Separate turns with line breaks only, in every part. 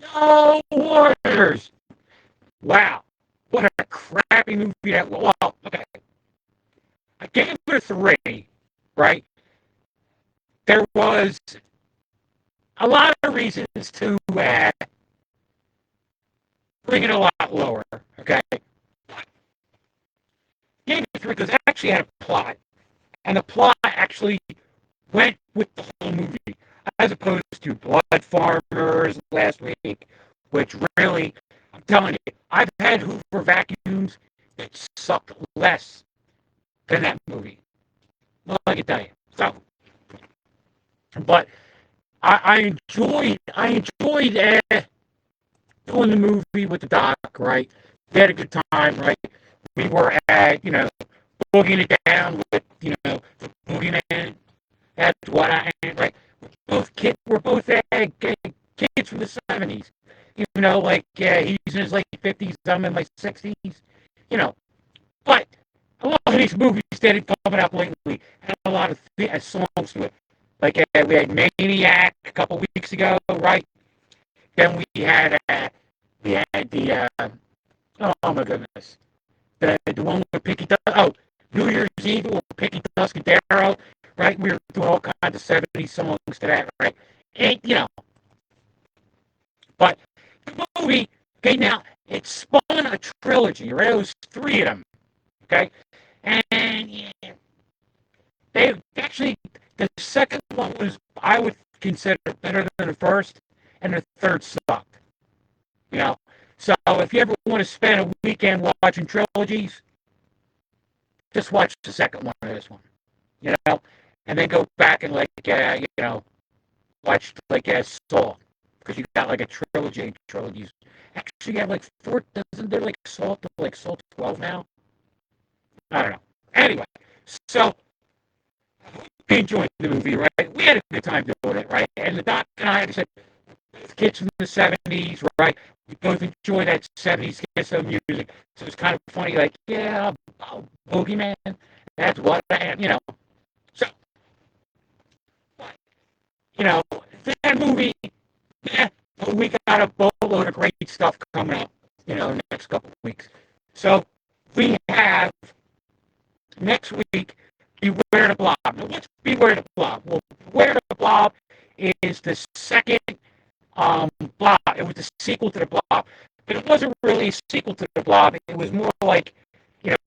No Warriors. Wow. What a crappy movie that was. Well, okay. I gave it a 3, right? There was a lot of reasons to bring it a lot lower, okay? Gave it a 3 because it actually had a plot. And the plot actually went with the whole movie, as opposed to Blood Farmers last week, which really, I'm telling you, I've had Hoover vacuums that sucked less than that movie. Well, I can tell you. So, but I enjoyed doing the movie with the doc, right? We had a good time, right? We were boogieing it down with, the Boogey Man. That's what I am, right? We're both kids from the 70s. He's in his late 50s, I'm in my 60s, you know. But a lot of these movies that have coming out lately had a lot of songs to it. We had Maniac a couple weeks ago, right? Then we had oh my goodness, the one with Picky New Year's Eve with Picky Tuscadero, right? We were doing all kinds of 70s songs to that, right? And, but the movie, okay, now it spun a trilogy, right? It was 3 of them, okay? And yeah, they actually, the second one was, I would consider, better than the first, and the third sucked, you know? So if you ever want to spend a weekend watching trilogies, just watch the second one of this one, and then go back and watch Saw, because you got a trilogies. Actually, you have 4. Doesn't there Saw 12 now? I don't know. Anyway, so we enjoyed the movie, right? We had a good time doing it, right? And the doc and I said, kids from the 70s, right? We both enjoy that 70s schizo music. So it's kind of funny, Boogey Man, that's what I am. So, that movie, yeah, we got a boatload of great stuff coming up, the next couple of weeks. So we have next week, Beware the Blob. Now, what's Beware the Blob? Well, Beware the Blob is the second Blob. It was the sequel to the Blob, but it wasn't really a sequel to the Blob. It was more like, the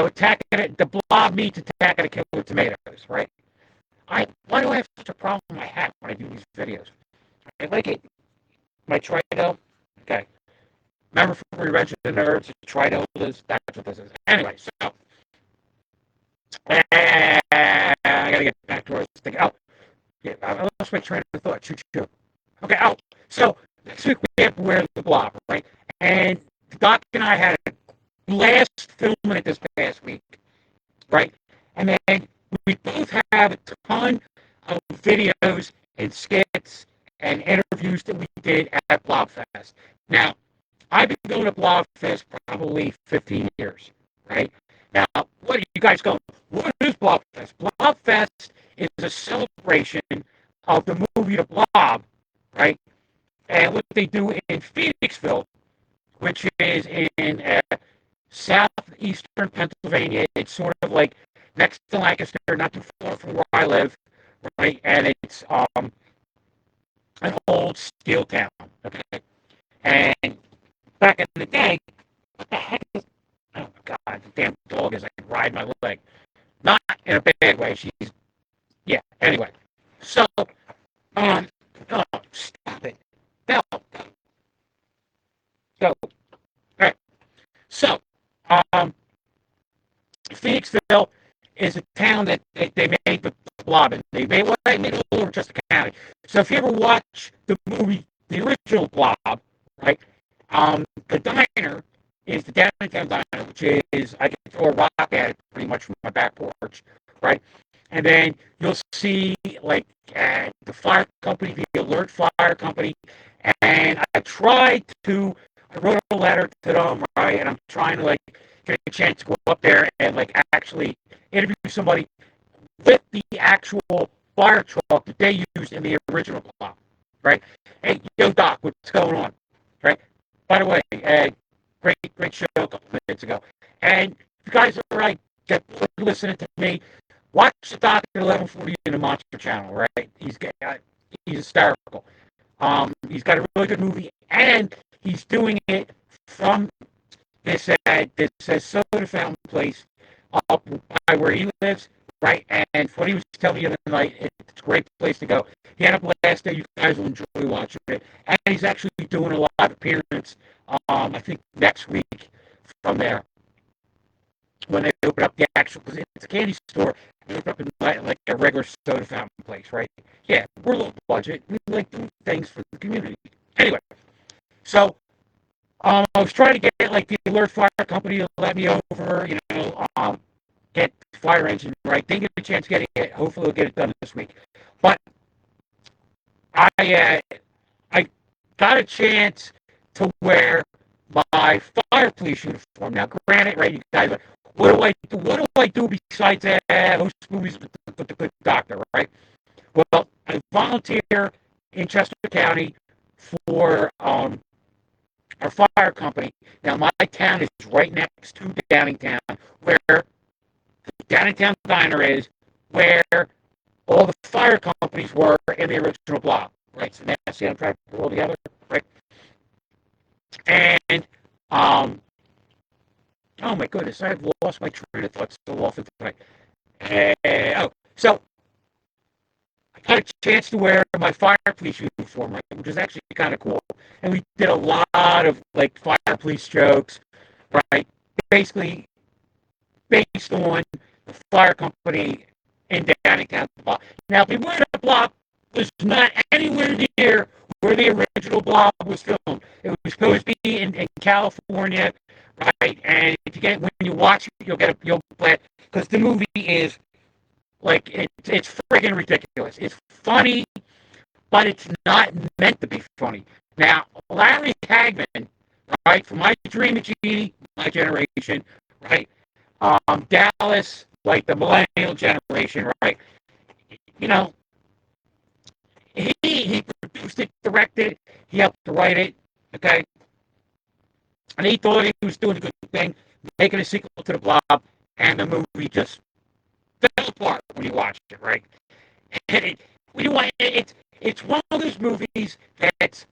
Blob meets Attack of the Killer Tomatoes, right? Why do I have such a problem with my hat when I do these videos? I like it. My Tridel. Okay. Remember from Revenge of the Nerds, Tridel is, that's what this is. Anyway, so I gotta get back to where I was thinking. Oh, yeah, I lost my train of thought. Choo. Okay, so next week we have Beware the Blob, right? And Doc and I had a blast filming it this past week, right? And then we both have a ton of videos and skits and interviews that we did at Blobfest. Now, I've been going to Blobfest probably 15 years, right? Now, what are you guys going? What is Blobfest? Blobfest is a celebration of the movie The Blob, right? And what they do in Phoenixville, which is in southeastern Pennsylvania. It's sort of like next to Lancaster, not too far from where I live, right? And it's an old steel town, okay? And back in the day, what the heck is... Oh, God, the damn dog is riding my leg. Not in a bad way. She's... Yeah, anyway. So, oh, stop it. No. So, all right. So, Phoenixville is a town that they made the Blob in. They made it all over Chester County. So if you ever watch the movie, the original Blob, right? The diner is the downtown diner, which is, I can throw a rock at it pretty much from my back porch, right? And then you'll see the fire company, the Alert Fire Company, and I wrote a letter to them, right? And I'm trying to get a chance to go up there and actually interview somebody with the actual fire truck that they used in the original Blob, right? Hey, yo, Doc, what's going on, right? listening to me, watch the doc at 11:40 in the Monster Channel, right? He's hysterical. He's got a really good movie, and he's doing it from this soda fountain place up by where he lives, right? And what he was telling me the other night, it's a great place to go. He had a blast there. You guys will enjoy watching it. And he's actually doing a live appearance, I think next week from there when they open up the actual, because it's a candy store. They open up in like a regular soda fountain place, right? Yeah, we're low budget. We like doing things for the community. Anyway, so I was trying to get like the Alert Fire Company to let me over, get the fire engine right. Didn't get a chance to get it. Hopefully, we'll get it done this week. But I got a chance to wear my fire police uniform. Now, granted, right, you guys, are, what do I do? What do I do besides host movies with the Good Doctor, right? Well, I volunteer in Chester County for our fire company. Now, my town is right next to Downingtown, where the Downingtown Diner is, where all the fire companies were in the original block, right? So now, see, I'm trying to put it all together, right? And, oh my goodness, I've lost my train of thought so often tonight. So I got a chance to wear my fire police uniform, right, which is actually kind of cool. And we did a lot of like fire police jokes, right? Basically based on the fire company in Downingtown. Now, the the block was not anywhere near where the original block was filmed. It was supposed to be in California, right? And if you get when you watch it, you'll get because the movie is like it's friggin' ridiculous. It's funny, but it's not meant to be funny. Now, Larry Hagman, right, from My Dream of Jeannie, my generation, right? Dallas, like the millennial generation, right? You know, he produced it, directed it, he helped to write it, okay? And he thought he was doing a good thing, making a sequel to the Blob, and the movie just fell apart when you watch it, right? And it's one of those movies that's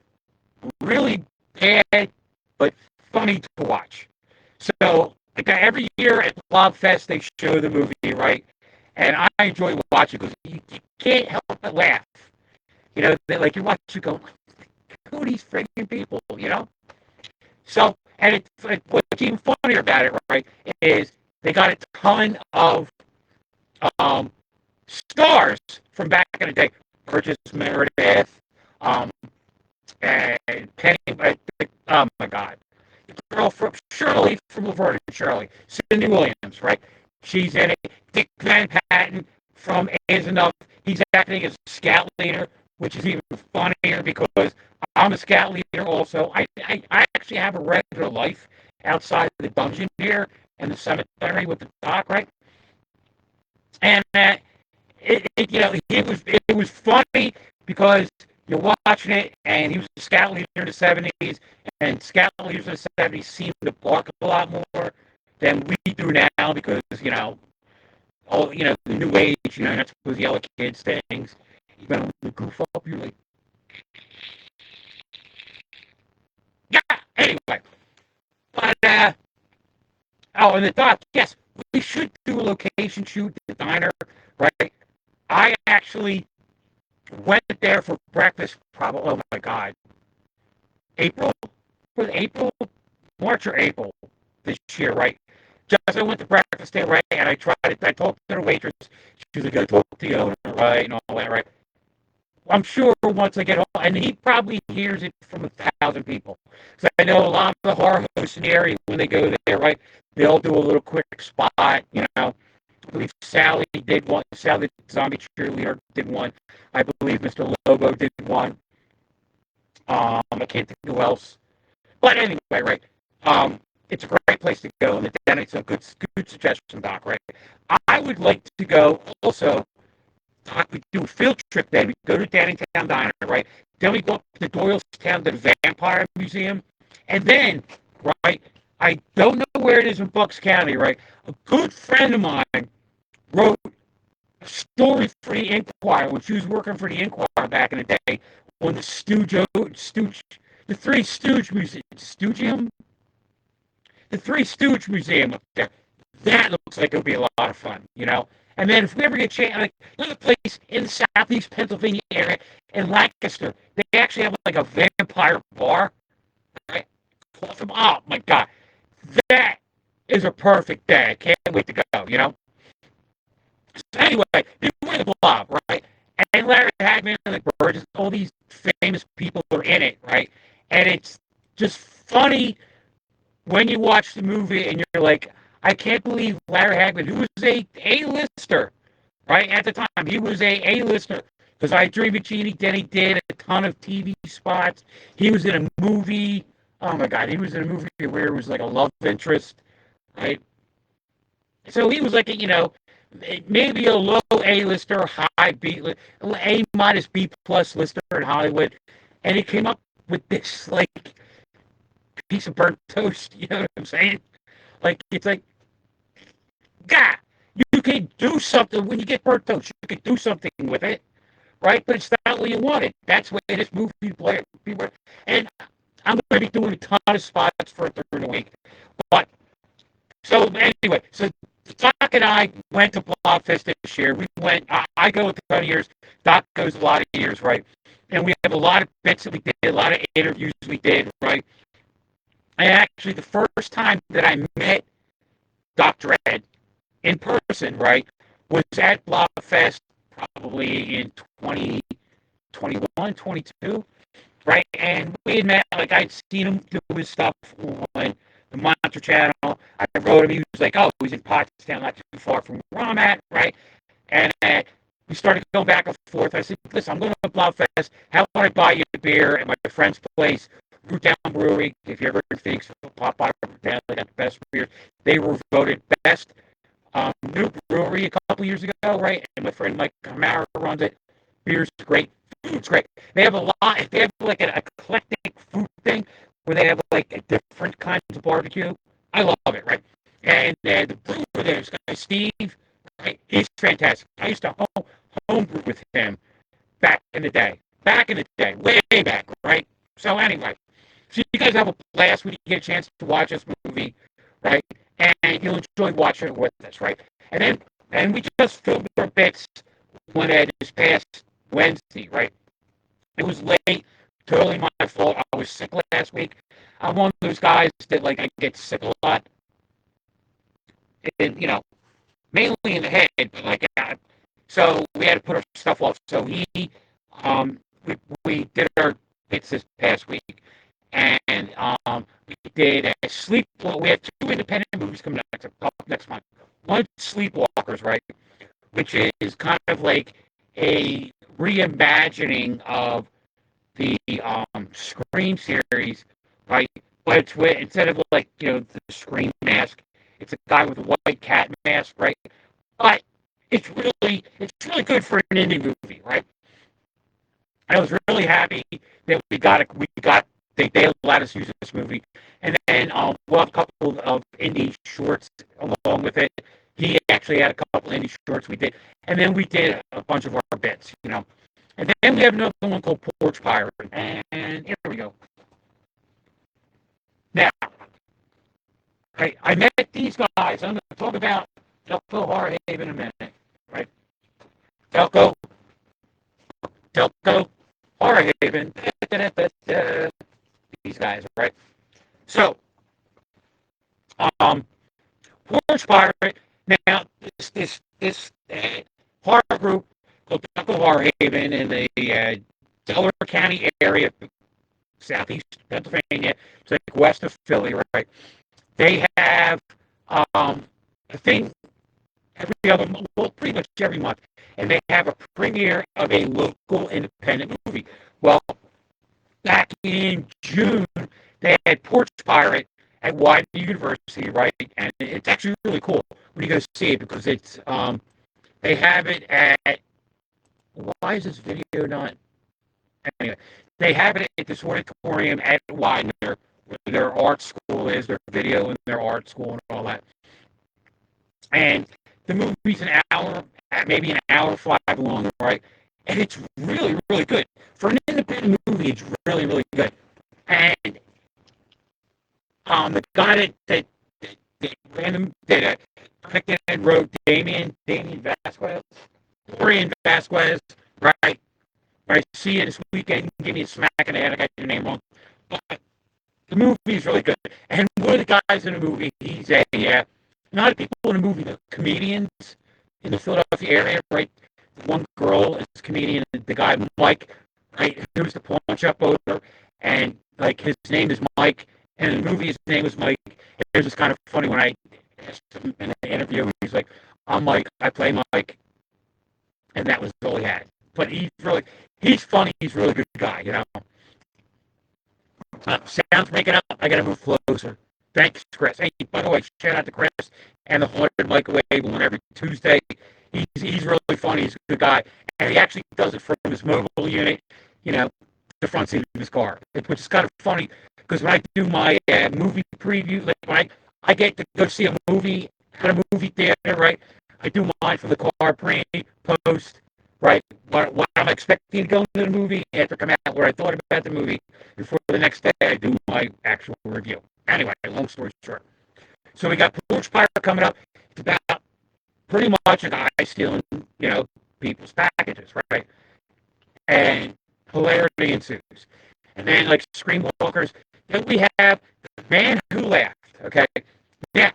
really bad, but funny to watch. So, like every year at Blob Fest, they show the movie, right? And I enjoy watching because you can't help but laugh. Like you watch, you go, who are these freaking people, So, and what's even funnier about it, right, is they got a ton of stars from back in the day. Burgess Meredith, and Penny, oh my God, the girl from Shirley from Laverne and Shirley, Cindy Williams, right? She's in it. Dick Van Patten from Is Enough. He's acting as a scout leader, which is even funnier because I'm a scout leader also. I actually have a regular life outside of the dungeon here and the cemetery with the doc, right? And it was funny because you're watching it, and he was a scout leader in the 70s, and scout leaders in the 70s seem to bark a lot more than we do now because, the new age, you're not supposed to yell at kids things. You better goof up, you're like, yeah, anyway. But, and the doc, yes, we should do a location shoot at the diner, right? I actually went there for breakfast, probably, oh my God, March or April this year, right? Just I went to breakfast there, right? And I talked to the waitress. She was like, I talked to the owner, right? And all that, right? I'm sure once I get home, and he probably hears it from 1,000 people. So I know a lot of the horror hosts in the area, when they go there, right, they'll do a little quick spot, I believe Sally did one. Sally, the zombie cheerleader, did one. I believe Mr. Lobo did one. I can't think who else. But anyway, right, it's a great place to go, and then it's a good suggestion, Doc, right? I would like to go also. We do a field trip there. We go to Downingtown Diner, right? Then we go up to Doylestown to the Vampire Museum. And then, right, I don't know where it is in Bucks County, right? A good friend of mine wrote a story for the Inquirer when she was working for the Inquirer back in the day on the the Three Stooge Museum, the Three Stooge Museum up there. That looks like it'll be a lot of fun, you know. And then if we ever get a chance, like another place in the southeast Pennsylvania area in Lancaster, they actually have like a vampire bar. Right? Oh my god, that is a perfect day. I can't wait to go, you know. So anyway, they were the Blob, right? And Larry Hagman and the Burgess, all these famous people are in it, right? And it's just funny when you watch the movie and you're like, I can't believe Larry Hagman, who was a A-lister, right? At the time, he was a A-lister. Because I Dream of Jeannie, then he did a ton of TV spots. He was in a movie. Oh my God, he was in a movie where it was like a love interest, right? So he was like, maybe a low A-lister, high B, A minus B plus lister in Hollywood. And he came up with this, like, piece of burnt toast. You know what I'm saying? Like, it's like, God, you can do something when you get burnt toast. You can do something with it, right? But it's not what you wanted. That's why this movie played. And I'm going to be doing a ton of spots for it during the week. But, so anyway, so Doc and I went to Blobfest this year. We went, I go a ton of years. Doc goes a lot of years, right? And we have a lot of bits that we did, a lot of interviews we did, right? And actually, the first time that I met Dr. Ed in person, right, was at Blobfest probably in 2021, 22, right? And we had met, like, I'd seen him do his stuff on the Monster Channel. I wrote him, he was like, oh, he's in Pottstown, not too far from where I'm at, right? And we started going back and forth. I said, listen, I'm going to Blobfest. How about I buy you a beer at my friend's place, Root Down Brewery? If you're ever in Phoenix, pop by Root Down. They got the best beer. They were voted best new brewery a couple years ago, right? And my friend Mike Camara runs it. Beer's great. Food's great. They have a lot. They have like an eclectic food thing where they have like different kinds of barbecue. I love it, right? And the brewer there, this guy Steve, right? He's fantastic. I used to homebrew with him back in the day. Back in the day, way back, right? So anyway, so you guys have a blast when you get a chance to watch this movie, right? And you'll enjoy watching it with us, right? And we just filmed our bits one this past Wednesday, right? It was late, totally my fault. I was sick last week. I'm one of those guys that, like, I get sick a lot, and mainly in the head, but like, so we had to put our stuff off. So we did our bits this past week, and we did a sleep. Well, we have two independent movies coming up next month. One, Sleepwalkers, right, which is kind of like a reimagining of the Scream series, right? But it's with, instead of like the Scream mask, it's a guy with a white cat mask, right? But it's really good for an indie movie, right? I was really happy that they allowed us to use this movie, and then we'll have a couple of indie shorts along with it. He actually had a couple of indie shorts we did, and then we did a bunch of our bits, And then we have another one called Porch Pirate, and here we go. Now, I met these guys. I'm going to talk about Delco Horror Haven in a minute, right? Delco Horror Haven. These guys, right? So, Porch Pirate. Now, this horror group called Delco Horror Haven in the Delaware County area, southeast Pennsylvania, it's like west of Philly, right? They have a thing every other month, well, pretty much every month, and they have a premiere of a local independent movie. Well, back in June, they had Porch Pirate at Widener University, right? And it's actually really cool when you go see it because it's they have it at, why is this video not? Anyway, they have it at this auditorium at Widener, where their art school is, their video and their art school and all that. And The movie's an hour, maybe an hour 5 long, right? And it's really, really good. For an independent movie, it's really, really good. And the guy that directed and wrote Damien Vasquez, right? I see it this weekend. Give me a smack in the head. I got your name wrong. But the movie is really good. And one of the guys in the movie, he's a not a people in the movie, the comedians in the Philadelphia area, right? One girl is a comedian, the guy Mike, right? Who's the pawn shop owner, and like his name is Mike, and in the movie his name is Mike. It was just kind of funny when I asked him in the interview. He's like, "I'm Mike. I play Mike," and that was all he had. But he's funny. He's a really good guy, you know. Sounds breaking up. I gotta move closer. Thanks, Chris. Hey, by the way, shout out to Chris and the Haunted Microwave one every Tuesday. He's really funny. He's a good guy, and he actually does it from his mobile unit, you know, the front seat of his car, which is kind of funny because when I do my movie preview, like when I get to go see a movie at a movie theater, right? I do mine for the car pre, post, right? What I'm expecting to go into the movie after come out, what I thought about the movie before the next day I do my actual review. Anyway, long story short. So we got Porch Fire coming up. It's about pretty much a guy stealing, you know, people's packages, right? And hilarity ensues. And then, like Scream Walkers, then we have The Man Who Laughed, okay? Now,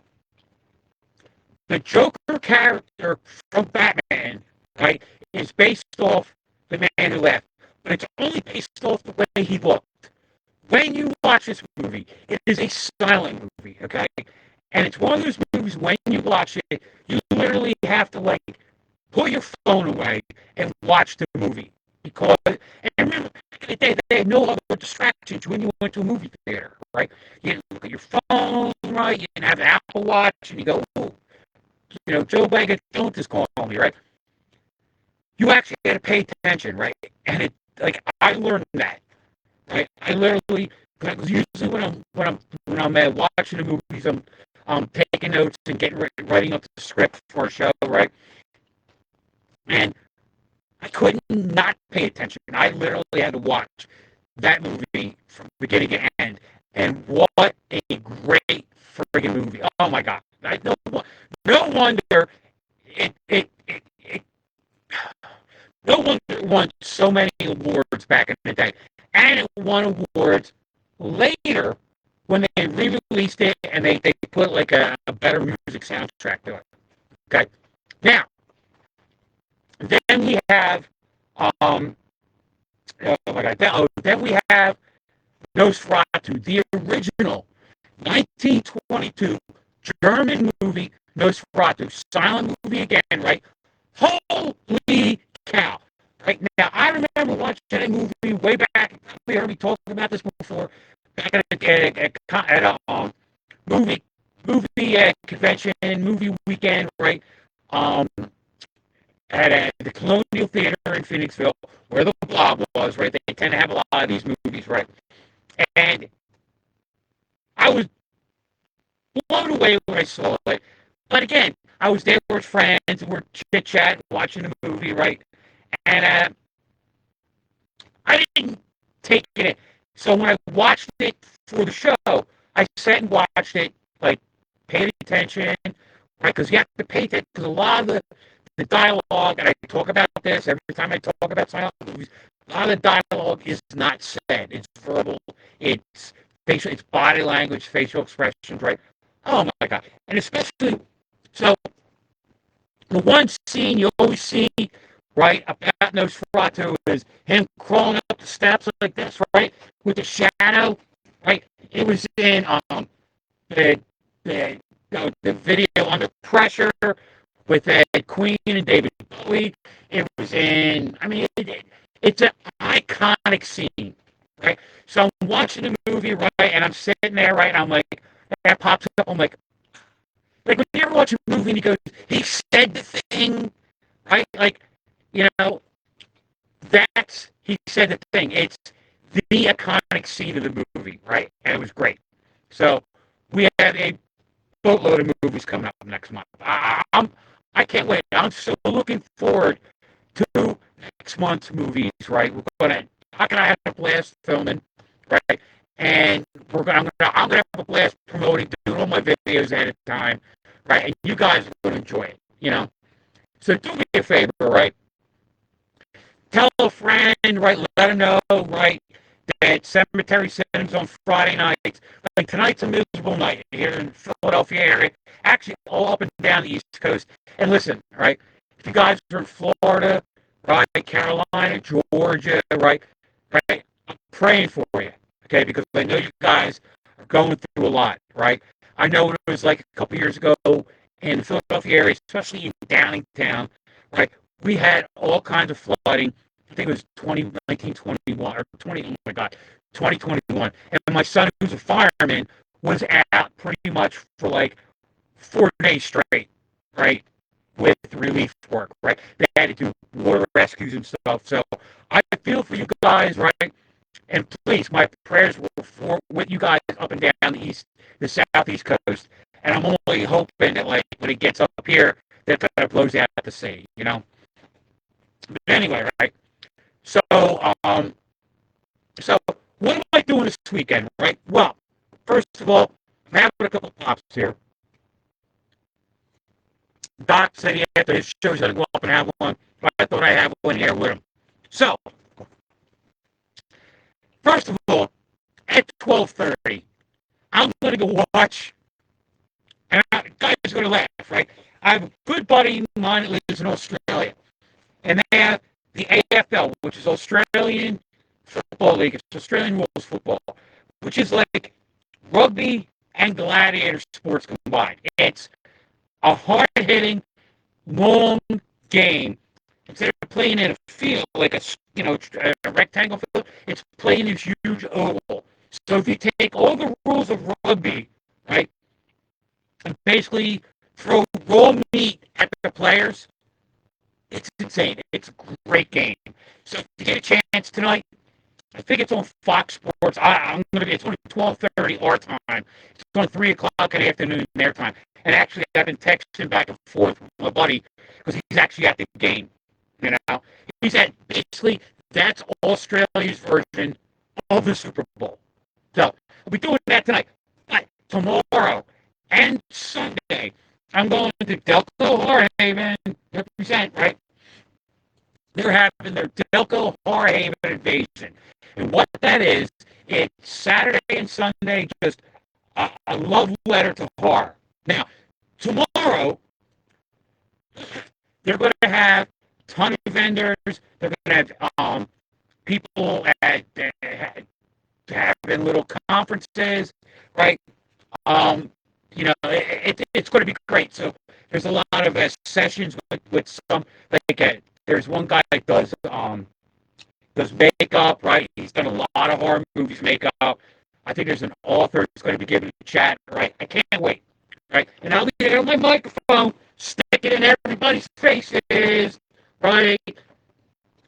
the Joker character from Batman, right, is based off The Man Who Laughed. But it's only based off the way he looked. When you watch this movie, it is a silent movie, okay? And it's one of those movies, when you watch it, you literally have to, like, put your phone away and watch the movie. Because, and remember, they had no other distractions when you went to a movie theater, right? You didn't look at your phone, right? You didn't have an Apple Watch, and you go, oh, you know, Joe Bag Jones is calling me, right? You actually had to pay attention, right? And it, like, I learned that. I literally, because usually when I'm watching the movies, I'm taking notes and writing up the script for a show, right? And I couldn't not pay attention. I literally had to watch that movie from beginning to end. And what a great friggin' movie! Oh my God! No wonder it no wonder it won so many awards back in the day. And it won awards later when they re-released it and they put like a better music soundtrack to it. Okay. Now, then we have oh my God, then we have Nosferatu, the original 1922 German movie Nosferatu, silent movie again, right? Holy cow! Right now, I remember watching that movie way back. We heard me talking about this before. Back at a movie convention, movie weekend, right? At the Colonial Theater in Phoenixville, where the Blob was, right? They tend to have a lot of these movies, right? And I was blown away when I saw it. But again, I was there with friends, and we're chit-chatting, watching the movie, right? And I didn't take it in. So when I watched it for the show, I sat and watched it, like, paid attention, right? Because you have to pay attention, because a lot of the dialogue, and I talk about this every time I talk about silent movies, a lot of the dialogue is not said. It's verbal, it's facial, it's body language, facial expressions, right? Oh my God. And especially, so the one scene you always see, right, about Nosferatu is him crawling up the steps like this, right, with the shadow, right? It was in the video Under Pressure with Queen and David Bowie. It was in, I mean, it's an iconic scene, right? So I'm watching the movie, right, and I'm sitting there, right, and I'm like, that pops up, I'm like when you ever watch a movie and he goes, he said the thing, right? Like, you know, he said the thing. It's the iconic scene of the movie, right? And it was great. So we have a boatload of movies coming up next month. I can't wait. I'm so looking forward to next month's movies, right? We're gonna, how can I have a blast filming, right? And I'm gonna have a blast promoting, doing all my videos ahead of time, right? And you guys are gonna enjoy it, you know. So do me a favor, right? Tell a friend, right? Let them know, right? That Cemetery Cinemas on Friday nights. Like tonight's a miserable night here in Philadelphia area. Actually, all up and down the East Coast. And listen, right? If you guys are in Florida, right, Carolina, Georgia, right, I'm praying for you, okay? Because I know you guys are going through a lot, right? I know it was like a couple years ago in the Philadelphia area, especially in downtown, right? We had all kinds of flooding. I think it was 1921 or 20. Oh my God, 2021. And my son, who's a fireman, was out pretty much for like 4 days straight, right, with relief work, right. They had to do water rescues and stuff. So I feel for you guys, right. And please, my prayers were with you guys up and down the southeast coast. And I'm only hoping that, like, when it gets up here, that kind of blows out the sea, you know. But anyway, right. So, um, so what am I doing this weekend, right? Well, first of all, I'm having a couple of pops here. Doc said he had to his show, he's going to go up and have one. But I thought I'd have one here with him. So, first of all, at 12:30, I'm going to go watch, and guys are going to laugh, right? I have a good buddy of mine that lives in Australia, and they have the AFL, which is Australian Football League. It's Australian Rules Football, which is like rugby and gladiator sports combined. It's a hard-hitting, long game. Instead of playing in a field like a rectangle field, it's playing in this huge oval. So if you take all the rules of rugby, right, and basically throw raw meat at the players, it's insane. It's a great game. So if you get a chance tonight, I think it's on Fox Sports. I'm gonna be. It's only 12:30 our time. It's only 3 o'clock in the afternoon their time. And actually, I've been texting back and forth with my buddy because he's actually at the game. You know, he said basically that's Australia's version of the Super Bowl. So I'll be doing that tonight. But tomorrow and Sunday, I'm going to Delco Harhaven, represent, right? They're having their Delco Harhaven invasion. And what that is, it's Saturday and Sunday, just a love letter to horror. Now, tomorrow, they're going to have a ton of vendors. They're going to have people having little conferences, right? It's going to be great. So there's a lot of sessions with some, like, there's one guy that does makeup, right? He's done a lot of horror movies makeup. I think there's an author that's going to be giving a chat, right? I can't wait, right? And I'll be there on my microphone, stick it in everybody's faces, right?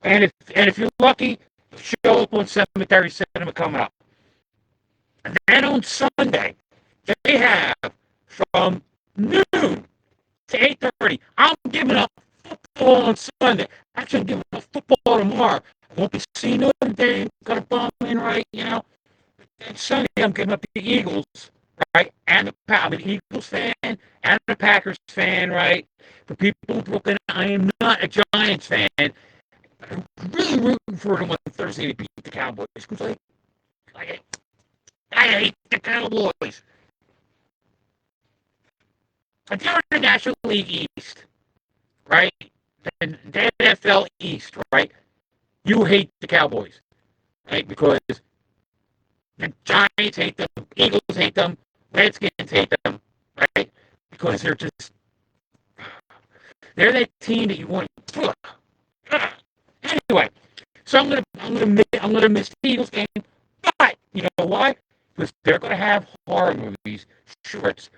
And if you're lucky, show up on Cemetery Cinema coming up. And then on Sunday, they have from noon to 8:30. I'm giving up football on Sunday. Actually, I'm giving up football tomorrow. I won't be seeing Notre Dame. Got a bomb in, right? You know. And Sunday, I'm giving up the Eagles, right? And I'm an Eagles fan and a Packers fan, right? For people in Brooklyn, I am not a Giants fan. I'm really rooting for them on Thursday to beat the Cowboys because I hate the Cowboys. If you're in the National League East, right, and the NFL East, right, you hate the Cowboys, right, because the Giants hate them, Eagles hate them, Redskins hate them, right, because they're that team that you want. Anyway, so I'm gonna miss the Eagles game, but you know why? Because they're gonna have horror movies, shorts,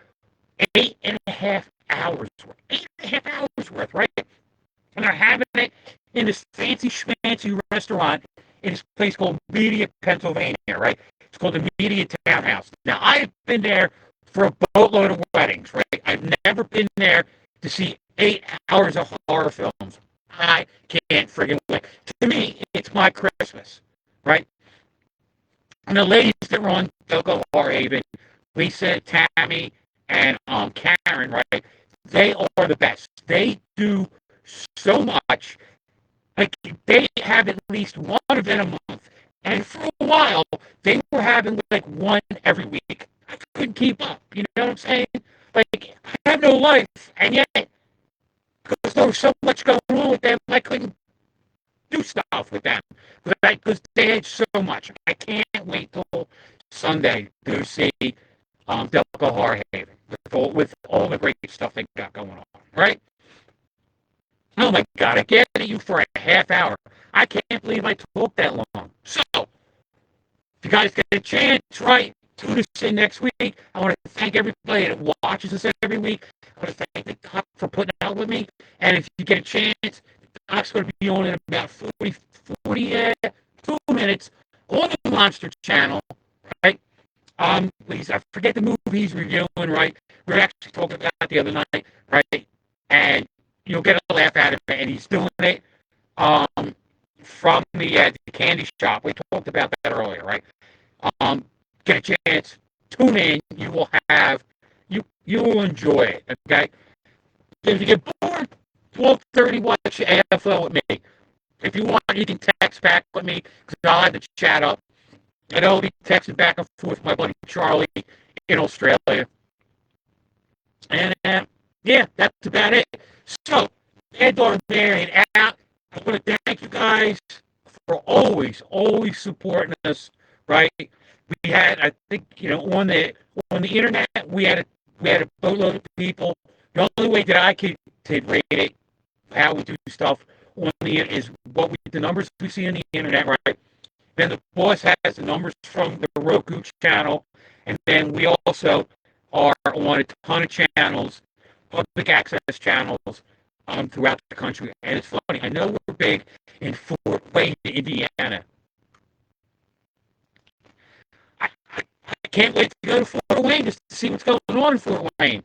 8.5 hours worth. 8.5 hours worth, right? And they're having it in this fancy schmancy restaurant in this place called Media, Pennsylvania, right? It's called the Media Townhouse. Now, I've been there for a boatload of weddings, right? I've never been there to see 8 hours of horror films. I can't friggin' wait. To me, it's my Christmas, right? And the ladies that run Delco Horror Haven, Lisa, Tammy, and Karen, right? They are the best. They do so much. Like they have at least one event a month, and for a while they were having like one every week. I couldn't keep up. You know what I'm saying? Like I have no life, and yet because there was so much going on with them, I couldn't do stuff with them because they had so much. I can't wait till Sunday to see Delco Horror Haven with all the great stuff they got going on. Right? Oh my God, I get at you for a half hour. I can't believe I talked that long. So, if you guys get a chance, right, tune us in next week. I want to thank everybody that watches us every week. I want to thank the Doc for putting out with me. And if you get a chance, the Doc's going to be on in about 2 minutes on the Monster Channel, right? Please, I forget the movie he's reviewing, right? We were actually talking about it the other night, right? And you'll get a laugh out of it, and he's doing it um, from the candy shop. We talked about that earlier, right? Get a chance, tune in. You will have you will enjoy it. Okay. If you get bored, 12:30, watch AFL with me. If you want, you can text back with me because I'll have the chat up. And I'll be texting back and forth with my buddy Charlie in Australia. And yeah, that's about it. So, Ed Darbarian out. I want to thank you guys for always supporting us. Right? We had, I think, on the internet, we had a boatload of people. The only way that I could rate it, how we do stuff on the is the numbers we see on the internet, right? Then the boss has the numbers from the Roku channel, and then we also are on a ton of channels, public access channels throughout the country. And it's funny, I know we're big in Fort Wayne, Indiana. I can't wait to go to Fort Wayne just to see what's going on in Fort Wayne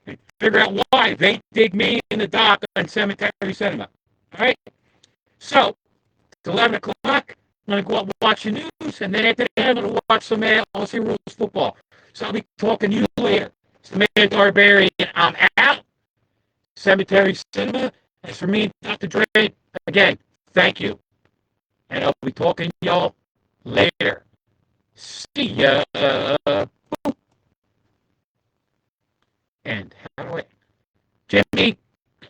and figure out why they dig me in the dock on Cemetery Cinema. All right? So, it's 11 o'clock. I'm going to go out and watch the news, and then after that, I'm going to watch some LC Rules football. So I'll be talking to you later. It's the man Darbarian. I'm out. Cemetery Cinema. As for me, Dr. Dre, again, thank you. And I'll be talking to y'all later. See ya. And how do I... Jimmy,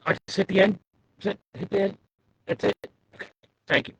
I just hit the end. Hit the end. That's it. Okay. Thank you.